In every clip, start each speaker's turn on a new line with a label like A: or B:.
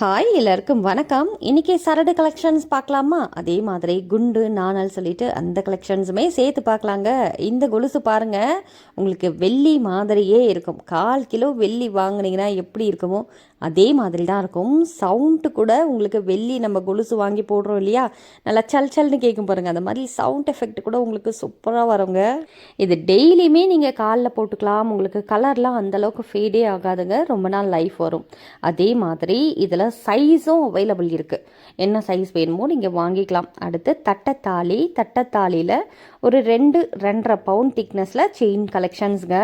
A: Hi எல்லாருக்கும் வணக்கம். இன்றைக்கி சரடு கலெக்ஷன்ஸ் பார்க்கலாமா? அதே மாதிரி குண்டு நாணல் சொல்லிட்டு அந்த கலெக்ஷன்ஸுமே சேர்த்து பார்க்கலாங்க. இந்த கொலுசு பாருங்கள், உங்களுக்கு வெள்ளி மாதிரியே இருக்கும். 1/4 கிலோ வெள்ளி வாங்கினீங்கன்னா எப்படி இருக்குமோ அதே மாதிரி தான் இருக்கும். சவுண்டு கூட உங்களுக்கு வெள்ளி நம்ம கொலுசு வாங்கி போடுறோம் இல்லையா, நல்லா சல்னு கேட்கும் பாருங்கள். அந்த மாதிரி சவுண்ட் எஃபெக்ட் கூட உங்களுக்கு சூப்பராக வருங்க. இது டெய்லியுமே நீங்கள் காலில் போட்டுக்கலாம். உங்களுக்கு கலர்லாம் அந்தளவுக்கு ஃபேடே ஆகாதுங்க, ரொம்ப நாள் லைஃப் வரும். அதே மாதிரி இதில் சைஸும் அவைலபிள் இருக்குது. என்ன சைஸ் வேணுமோ நீங்கள் வாங்கிக்கலாம். அடுத்து தட்டத்தாலியில் ஒரு 2-2.5 பவுண்ட் திக்னஸில் செயின் கலெக்ஷன்ஸுங்க.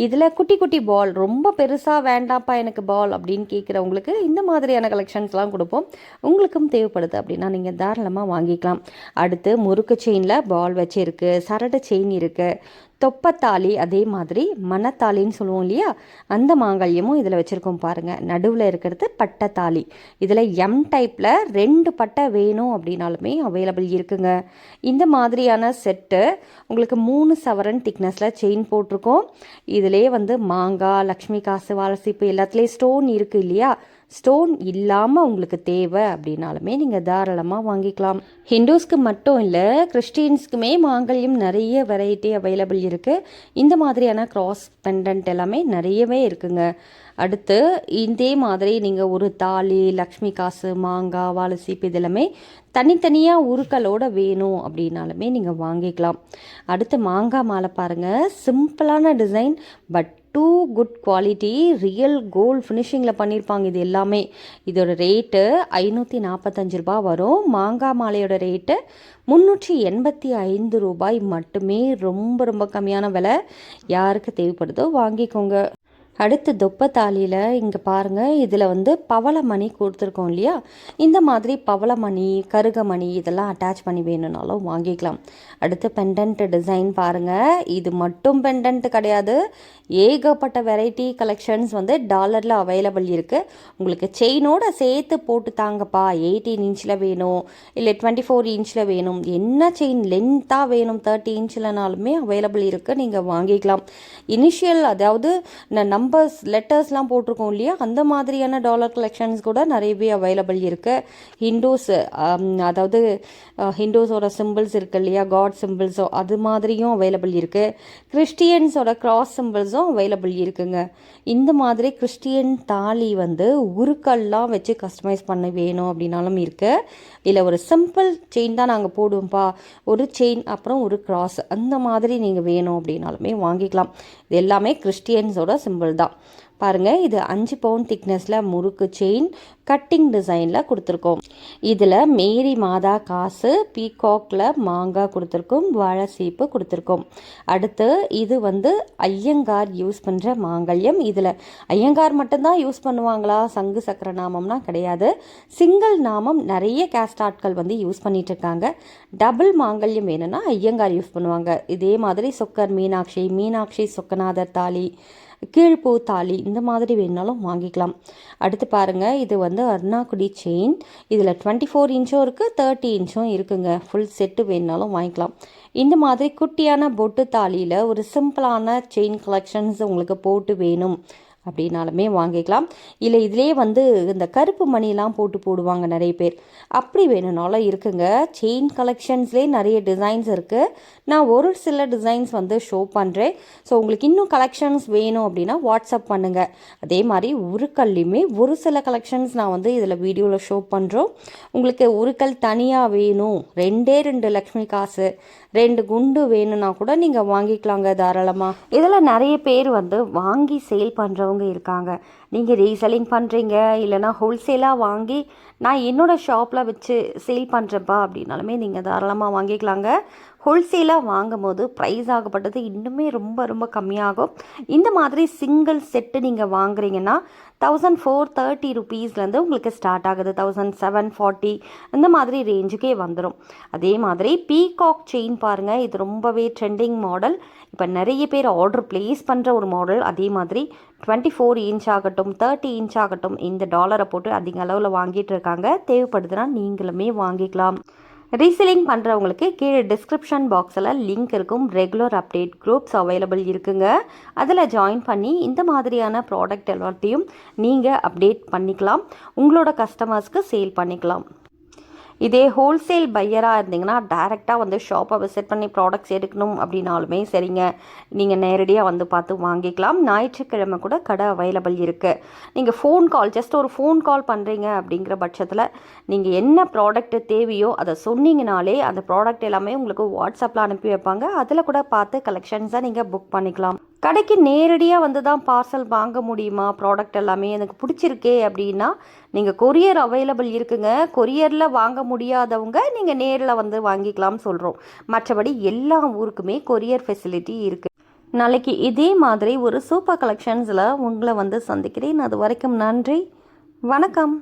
A: இதில் குட்டி குட்டி பால், ரொம்ப பெருசாக வேண்டாம்ப்பா எனக்கு பால் அப்படின்னு கேட்குறவங்களுக்கு இந்த மாதிரியான கலெக்ஷன்ஸ்லாம் கொடுப்போம். உங்களுக்கும் தேவைப்படுது அப்படின்னா நீங்கள் தாராளமாக வாங்கிக்கலாம். அடுத்து முறுக்கு செயினில் பால் வச்சுருக்கு, சரடு செயின் இருக்குது, தொப்பத்தாலி, அதே மாதிரி மணத்தாலின்னு சொல்லுவோம் இல்லையா, அந்த மாங்கல்யமும் இதில் வச்சுருக்கோம் பாருங்கள். நடுவில் இருக்கிறது பட்டைத்தாலி. இதில் எம் டைப்பில் 2 பட்டை வேணும் அப்படின்னாலுமே அவைலபிள் இருக்குங்க. இந்த மாதிரியான செட்டு உங்களுக்கு 3 சவரன் திக்னஸில் செயின் போட்டிருக்கோம். இதிலே மாங்காய், லக்ஷ்மி காசு, வாழைசீப்பு எல்லாத்துலேயும் ஸ்டோன் இருக்குது இல்லையா, ஸ்டோன் இல்லாமல் உங்களுக்கு தேவை அப்படின்னாலுமே நீங்கள் தாராளமாக வாங்கிக்கலாம். ஹிந்துஸ்க்கு மட்டும் இல்லை, கிறிஸ்டின்ஸ்க்குமே மாங்கல்யம் நிறைய வெரைட்டி அவைலபிள் இருக்குது. இந்த மாதிரியான கிராஸ் பெண்டன்ட் எல்லாமே நிறையவே இருக்குங்க. அடுத்து இதே மாதிரி நீங்கள் ஒரு தாலி, லக்ஷ்மி காசு, மாங்காய், வாழைசீப்பு இதெல்லாமே தனித்தனியாக உருக்களோடு வேணும் அப்படின்னாலுமே நீங்கள் வாங்கிக்கலாம். அடுத்து மாங்காய் மாலை பாருங்கள், சிம்பிளான design but too good quality, real gold ஃபினிஷிங்கில் பண்ணியிருப்பாங்க. இது எல்லாமே இதோட ரேட்டு 545 ரூபாய் வரும். மாங்காய் மாலையோட ரேட்டு 385 ரூபாய் மட்டுமே. ரொம்ப ரொம்ப கம்மியான விலை. யாருக்கு தேவைப்படுதோ வாங்கிக்கோங்க. அடுத்து தொப்பத்தாலியில் இங்கே பாருங்கள், இதில் பவளமணி கொடுத்துருக்கோம் இல்லையா, இந்த மாதிரி பவளமணி, கருகமணி இதெல்லாம் அட்டாச் பண்ணி வேணும்னாலும் வாங்கிக்கலாம். அடுத்து பெண்டன்ட் டிசைன் பாருங்கள். இது மட்டும் பெண்டன்ட் கிடையாது, ஏகப்பட்ட வெரைட்டி கலெக்ஷன்ஸ் டாலரில் அவைலபிள் இருக்குது. உங்களுக்கு செயினோட சேர்த்து போட்டு தாங்கப்பா, 18 இன்ச்சில் வேணும் இல்லை 24 இன்ச்சில் வேணும், என்ன செயின் லென்த்தாக வேணும் 30 இன்ச்சில்னாலுமே அவைலபிள் இருக்குது, நீங்கள் வாங்கிக்கலாம். இனிஷியல் அதாவது நம்பர்ஸ் லெட்டர்ஸ்லாம் போட்டிருக்கோம் இல்லையா, அந்த மாதிரியான டாலர் கலெக்ஷன்ஸ் கூட நிறையவே அவைலபிள் இருக்குது. ஹிந்துஸ் அதாவது ஹிந்துஸோட சிம்பிள்ஸ் இருக்குது இல்லையா, காட் சிம்பிள்ஸோ அது மாதிரியும் அவைலபிள் இருக்குது. கிறிஸ்டியன்ஸோட கிராஸ் சிம்பிள்ஸும் அவைலபிள் இருக்குங்க. இந்த மாதிரி கிறிஸ்டியன் தாலி உருக்கள்லாம் வச்சு கஸ்டமைஸ் பண்ண வேணும் அப்படின்னாலும் இருக்குது. இல்லை ஒரு சிம்பிள் செயின் தான் நாங்கள் போடுவோம்ப்பா, ஒரு செயின் அப்புறம் ஒரு கிராஸ், அந்த மாதிரி நீங்கள் வேணும் அப்படின்னாலுமே வாங்கிக்கலாம். இது எல்லாமே கிறிஸ்டியன்ஸோட சிம்பிள் தான். பாருங்கள், இது 5 பவுண்ட் திக்னஸில் முறுக்கு செயின் கட்டிங் டிசைனில் கொடுத்துருக்கோம். இதில் மேரி மாதா காசு, பீகாக்கில் மாங்காய் கொடுத்துருக்கோம், வாழைசீப்பு கொடுத்துருக்கோம். அடுத்து இது ஐயங்கார் யூஸ் பண்ணுற மாங்கல்யம். இதில் ஐயங்கார் மட்டும்தான் யூஸ் பண்ணுவாங்களா, சங்கு சக்கர நாமம்னா கிடையாது. சிங்கிள் நாமம் நிறைய கேஸ்ட் ஆட்கள் யூஸ் பண்ணிட்டு இருக்காங்க. டபுள் மாங்கல்யம் வேணும்னா ஐயங்கார் யூஸ் பண்ணுவாங்க. இதே மாதிரி சொக்கர் மீனாட்சி சொக்கநாதர் தாலி, கீழ்பூ தாலி இந்த மாதிரி வேணுனாலும் வாங்கிக்கலாம். அடுத்து பாருங்கள், இது அருணாக்குடி செயின். இதில் 24 இன்ச்சும் இருக்குது, 30 இன்ச்சும் இருக்குங்க. ஃபுல் செட்டு வேணுனாலும் வாங்கிக்கலாம். இந்த மாதிரி குட்டியான பொட்டு தாலியில் ஒரு சிம்பிளான செயின் கலெக்ஷன்ஸ் உங்களுக்கு போட்டு வேணும் அப்படின்னாலுமே வாங்கிக்கலாம். இல்லை இதிலே இந்த கருப்பு மணிலாம் போட்டு போடுவாங்க நிறைய பேர், அப்படி வேணும்னாலும் இருக்குங்க. செயின் கலெக்ஷன்ஸ்லேயே நிறைய டிசைன்ஸ் இருக்குது. நான் ஒரு சில டிசைன்ஸ் ஷோ பண்ணுறேன். ஸோ உங்களுக்கு இன்னும் கலெக்ஷன்ஸ் வேணும் அப்படின்னா வாட்ஸ்அப் பண்ணுங்கள். அதே மாதிரி உருக்கல்லையுமே ஒரு சில கலெக்ஷன்ஸ் நான் இதில் வீடியோவில் ஷோ பண்ணுறோம். உங்களுக்கு உருக்கல் தனியாக வேணும், 2 லக்ஷ்மி காசு, 2 குண்டு வேணும்னா கூட நீங்கள் வாங்கிக்கலாங்க தாராளமாக. இதில் நிறைய பேர் வாங்கி சேல் பண்ணுறவங்க இருக்காங்க. நீங்கள் ரீசெல்லிங் பண்ணுறீங்க, இல்லைனா ஹோல்சேலாக வாங்கி நான் என்னோடய ஷாப்பில் வச்சு சேல் பண்ணுறப்பா அப்படின்னாலுமே நீங்கள் தாராளமாக வாங்கிக்கலாங்க. ஹோல்சேலாக வாங்கும் போது ப்ரைஸ் ஆகப்பட்டது இன்னுமே ரொம்ப ரொம்ப கம்மியாகும். இந்த மாதிரி சிங்கிள் செட்டு நீங்கள் வாங்குறீங்கன்னா 1430 ருபீஸ்லேருந்து உங்களுக்கு ஸ்டார்ட் ஆகுது. 1740 இந்த மாதிரி ரேஞ்சுக்கே வந்துடும். அதே மாதிரி பீகாக் செயின் பாருங்கள், இது ரொம்பவே ட்ரெண்டிங் மாடல். இப்போ நிறைய பேர் ஆர்டர் ப்ளேஸ் பண்ணுற ஒரு மாடல். அதே மாதிரி 24 இன்ச் ஆகட்டும், 30 இன்ச் ஆகட்டும், இந்த டாலரை போட்டு அதிக அளவில் வாங்கிட்டு இருக்காங்க. தேவைப்படுதுன்னா நீங்களுமே வாங்கிக்கலாம். ரீசெல்லிங் பண்ணுறவங்களுக்கு கீழே டிஸ்கிரிப்ஷன் பாக்ஸில் லிங்க் இருக்கும். ரெகுலர் அப்டேட் குரூப்ஸ் அவைலபிள் இருக்குங்க. அதில் ஜாயின் பண்ணி இந்த மாதிரியான ப்ராடக்ட் எல்லாத்தையும் நீங்கள் அப்டேட் பண்ணிக்கலாம். உங்களோட கஸ்டமர்ஸ்க்கு சேல் பண்ணிக்கலாம். இதே ஹோல்சேல் பையராக இருந்தீங்கன்னா டைரெக்டாக வந்து ஷாப்பை விசிட் பண்ணி ப்ராடக்ட்ஸ் எடுக்கணும் அப்படின்னாலுமே சரிங்க, நீங்கள் நேரடியாக வந்து பார்த்து வாங்கிக்கலாம். ஞாயிற்றுக்கிழமை கூட கடை அவைலபிள் இருக்குது. நீங்கள் ஜஸ்ட் ஒரு ஃபோன் கால் பண்ணுறீங்க அப்படிங்கிற பட்சத்தில் நீங்கள் என்ன ப்ராடக்ட் தேவையோ அதை சொன்னீங்கனாலே அந்த ப்ராடக்ட் எல்லாமே உங்களுக்கு வாட்ஸ்அப்பில் அனுப்பி வைப்பாங்க. அதில் கூட பார்த்து கலெக்ஷன்ஸை நீங்கள் புக் பண்ணிக்கலாம். கடைக்கு நேரடியாக வந்து தான் பார்சல் வாங்க முடியுமா? ப்ராடக்ட் எல்லாமே எனக்கு பிடிச்சிருக்கே அப்படின்னா நீங்கள் கொரியர் அவைலபிள் இருக்குங்க. கொரியரில் வாங்க முடியாதவங்க நீங்கள் நேரில் வந்து வாங்கிக்கலாம்னு சொல்கிறோம். மற்றபடி எல்லா ஊருக்குமே கொரியர் ஃபெசிலிட்டி இருக்குது. நாளைக்கு இதே மாதிரி ஒரு சூப்பர் கலெக்ஷன்ஸில் உங்களை வந்து சந்திக்கிறேன். அது வரைக்கும் நன்றி, வணக்கம்.